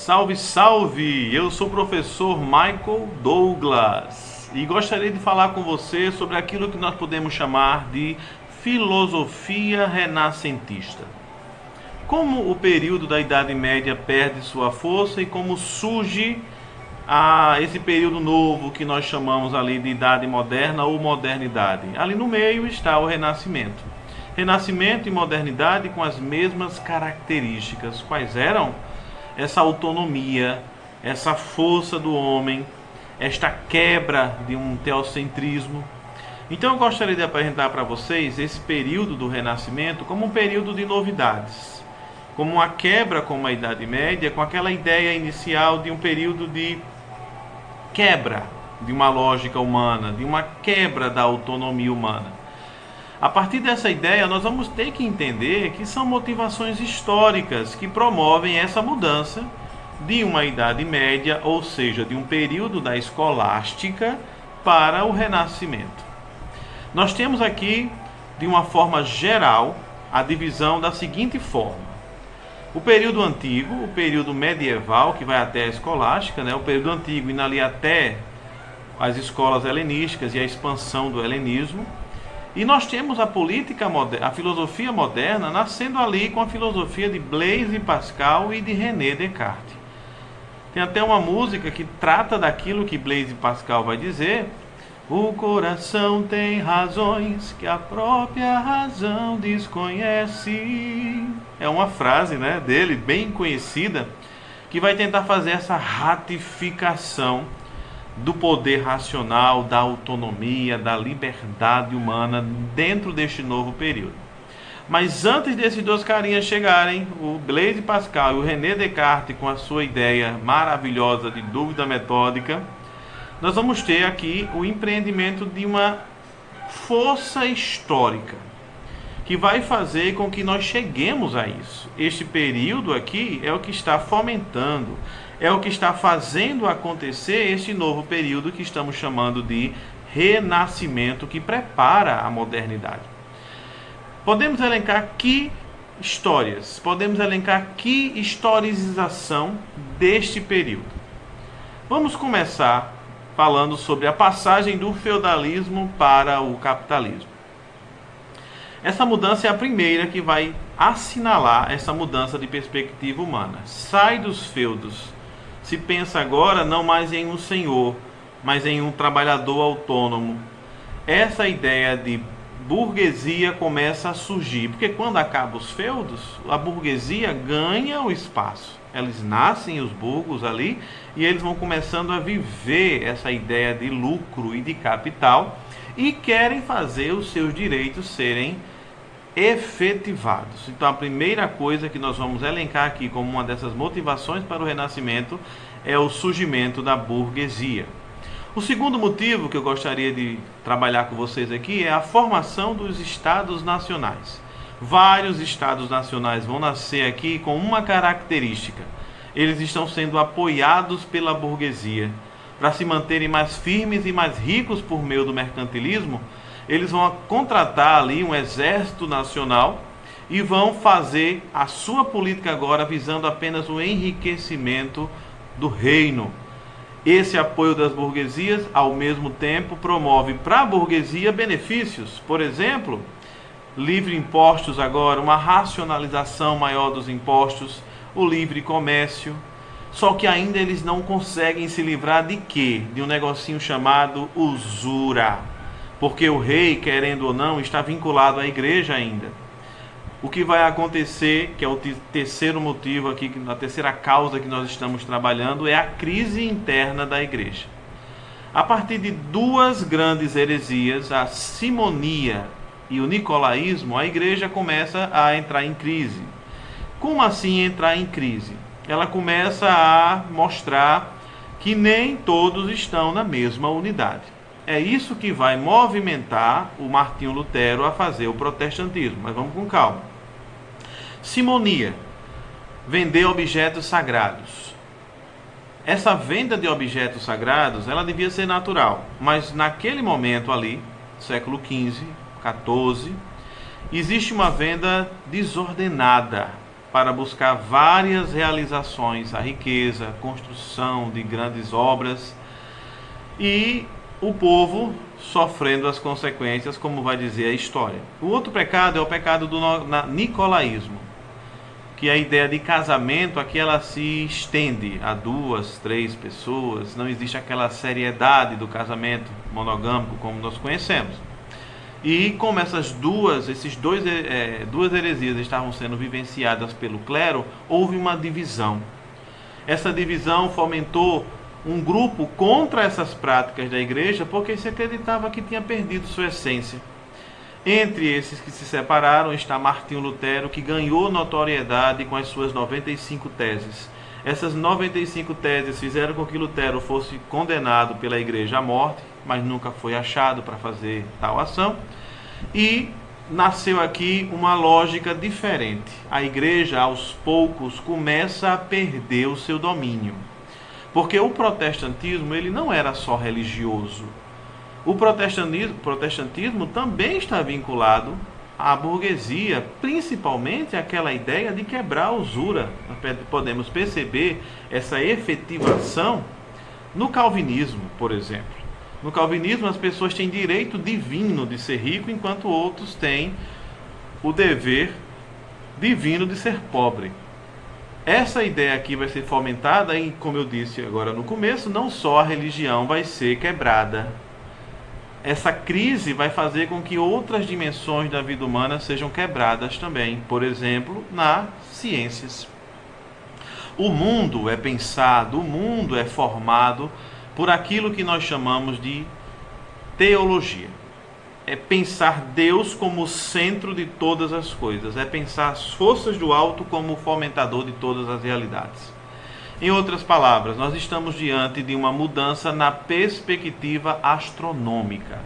Salve, salve! Eu sou o professor Michael Douglas e gostaria de falar com você sobre aquilo que nós podemos chamar de filosofia renascentista. Como o período da Idade Média perde sua força e como surge esse período novo que nós chamamos ali de Idade Moderna ou Modernidade. Ali no meio está o Renascimento. Renascimento e modernidade com as mesmas características. Quais eram? Essa autonomia, essa força do homem, esta quebra de um teocentrismo. Então eu gostaria de apresentar para vocês esse período do Renascimento como um período de novidades, como uma quebra com a Idade Média, com aquela ideia inicial de um período de quebra de uma lógica humana, de uma quebra da autonomia humana. A partir dessa ideia, nós vamos ter que entender que são motivações históricas que promovem essa mudança de uma Idade Média, ou seja, de um período da escolástica para o Renascimento. Nós temos aqui, de uma forma geral, a divisão da seguinte forma. O período antigo, o período medieval, que vai até a escolástica, o período antigo indo ali até as escolas helenísticas e a expansão do helenismo. E nós temos a política moderna, a filosofia moderna, nascendo ali com a filosofia de Blaise Pascal e de René Descartes. Tem até uma música que trata daquilo que Blaise Pascal vai dizer: o coração tem razões que a própria razão desconhece. É uma frase dele, bem conhecida, que vai tentar fazer essa ratificação do poder racional, da autonomia, da liberdade humana dentro deste novo período. Mas antes desses dois carinhas chegarem, o Blaise Pascal e o René Descartes, com a sua ideia maravilhosa de dúvida metódica, nós vamos ter aqui o empreendimento de uma força histórica que vai fazer com que nós cheguemos a isso. Este período aqui é o que está fomentando, é o que está fazendo acontecer este novo período que estamos chamando de Renascimento, que prepara a modernidade. Podemos elencar que histórias, podemos elencar que historicização deste período. Vamos começar falando sobre a passagem do feudalismo para o capitalismo. Essa mudança é a primeira que vai assinalar essa mudança de perspectiva humana. Sai dos feudos. Se pensa agora não mais em um senhor, mas em um trabalhador autônomo. Essa ideia de burguesia começa a surgir, porque quando acabam os feudos, a burguesia ganha o espaço. Eles nascem, os burgos ali, e eles vão começando a viver essa ideia de lucro e de capital e querem fazer os seus direitos serem efetivados. Então a primeira coisa que nós vamos elencar aqui como uma dessas motivações para o Renascimento é o surgimento da burguesia. O segundo motivo que eu gostaria de trabalhar com vocês aqui é a formação dos estados nacionais. Vários estados nacionais vão nascer aqui com uma característica: eles estão sendo apoiados pela burguesia. Para se manterem mais firmes e mais ricos por meio do mercantilismo, eles vão contratar ali um exército nacional e vão fazer a sua política agora visando apenas o enriquecimento do reino. Esse apoio das burguesias, ao mesmo tempo, promove para a burguesia benefícios. Por exemplo, livre impostos agora, uma racionalização maior dos impostos, o livre comércio. Só que ainda eles não conseguem se livrar de quê? De um negocinho chamado usura. Porque o rei, querendo ou não, está vinculado à igreja ainda. O que vai acontecer, que é o terceiro motivo aqui, a terceira causa que nós estamos trabalhando, é a crise interna da igreja. A partir de duas grandes heresias, a simonia e o nicolaísmo, a igreja começa a entrar em crise. Como assim entrar em crise? Ela começa a mostrar que nem todos estão na mesma unidade. É isso que vai movimentar o Martinho Lutero a fazer o protestantismo. Mas vamos com calma. Simonia. Vender objetos sagrados. Essa venda de objetos sagrados, ela devia ser natural. Mas naquele momento ali, século XV, XIV, existe uma venda desordenada. para buscar várias realizações, a riqueza, a construção de grandes obras, e o povo sofrendo as consequências, como vai dizer a história. O outro pecado é o pecado do nicolaísmo, que a ideia de casamento aqui ela se estende a 2, 3 pessoas, não existe aquela seriedade do casamento monogâmico como nós conhecemos. E como duas heresias estavam sendo vivenciadas pelo clero, houve uma divisão. Essa divisão fomentou um grupo contra essas práticas da igreja, porque se acreditava que tinha perdido sua essência. Entre esses que se separaram está Martinho Lutero, que ganhou notoriedade com as suas 95 teses. Essas 95 teses fizeram com que Lutero fosse condenado pela igreja à morte, mas nunca foi achado para fazer tal ação. E nasceu aqui uma lógica diferente. A igreja, aos poucos, começa a perder o seu domínio. Porque o protestantismo ele não era só religioso. O protestantismo também está vinculado à burguesia, principalmente aquela ideia de quebrar a usura. Nós podemos perceber essa efetivação no calvinismo, por exemplo. No calvinismo, as pessoas têm direito divino de ser rico, enquanto outros têm o dever divino de ser pobre. Essa ideia aqui vai ser fomentada e, como eu disse agora no começo, não só a religião vai ser quebrada. Essa crise vai fazer com que outras dimensões da vida humana sejam quebradas também. Por exemplo, nas ciências. O mundo é pensado, o mundo é formado por aquilo que nós chamamos de teologia. É pensar Deus como o centro de todas as coisas. É pensar as forças do alto como o fomentador de todas as realidades. Em outras palavras, nós estamos diante de uma mudança na perspectiva astronômica.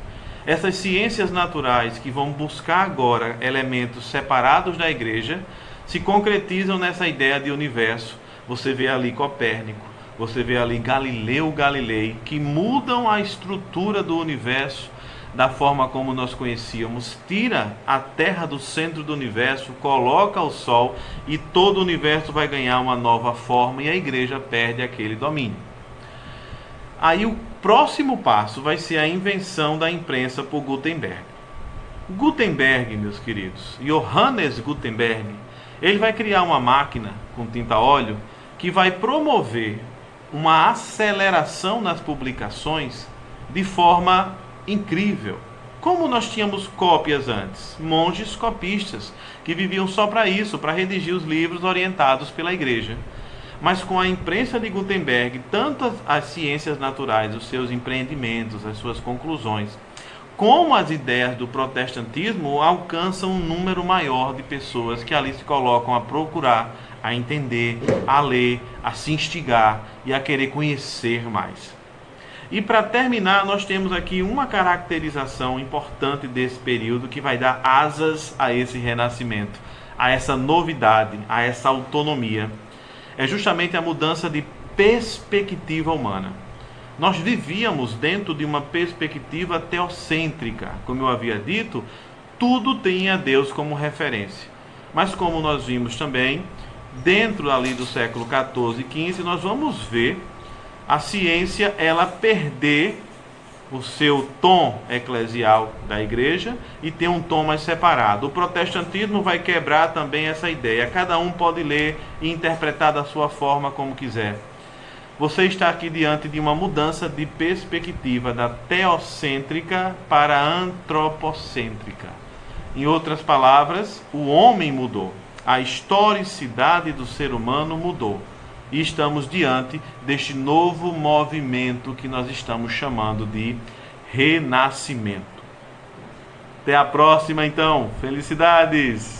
Essas ciências naturais que vão buscar agora elementos separados da igreja se concretizam nessa ideia de universo. Você vê ali Copérnico, você vê ali Galileu Galilei, que mudam a estrutura do universo da forma como nós conhecíamos, tira a Terra do centro do universo, coloca o Sol e todo o universo vai ganhar uma nova forma e a igreja perde aquele domínio. Aí o próximo passo vai ser a invenção da imprensa por Gutenberg. Gutenberg, meus queridos, Johannes Gutenberg, ele vai criar uma máquina com tinta a óleo que vai promover uma aceleração nas publicações de forma incrível. Como nós tínhamos cópias antes, monges copistas que viviam só para isso, para redigir os livros orientados pela igreja. Mas com a imprensa de Gutenberg, tanto as ciências naturais, os seus empreendimentos, as suas conclusões, como as ideias do protestantismo alcançam um número maior de pessoas que ali se colocam a procurar, a entender, a ler, a se instigar e a querer conhecer mais. E para terminar, nós temos aqui uma caracterização importante desse período que vai dar asas a esse renascimento, a essa novidade, a essa autonomia. É justamente a mudança de perspectiva humana. Nós vivíamos dentro de uma perspectiva teocêntrica. Como eu havia dito, tudo tem a Deus como referência. Mas como nós vimos também, dentro ali do século XIV e XV, nós vamos ver a ciência ela perder o seu tom eclesial da igreja e ter um tom mais separado. O protestantismo vai quebrar também essa ideia. Cada um pode ler e interpretar da sua forma como quiser. Você está aqui diante de uma mudança de perspectiva da teocêntrica para a antropocêntrica. Em outras palavras, o homem mudou. A historicidade do ser humano mudou. E estamos diante deste novo movimento que nós estamos chamando de renascimento. Até a próxima, então. Felicidades!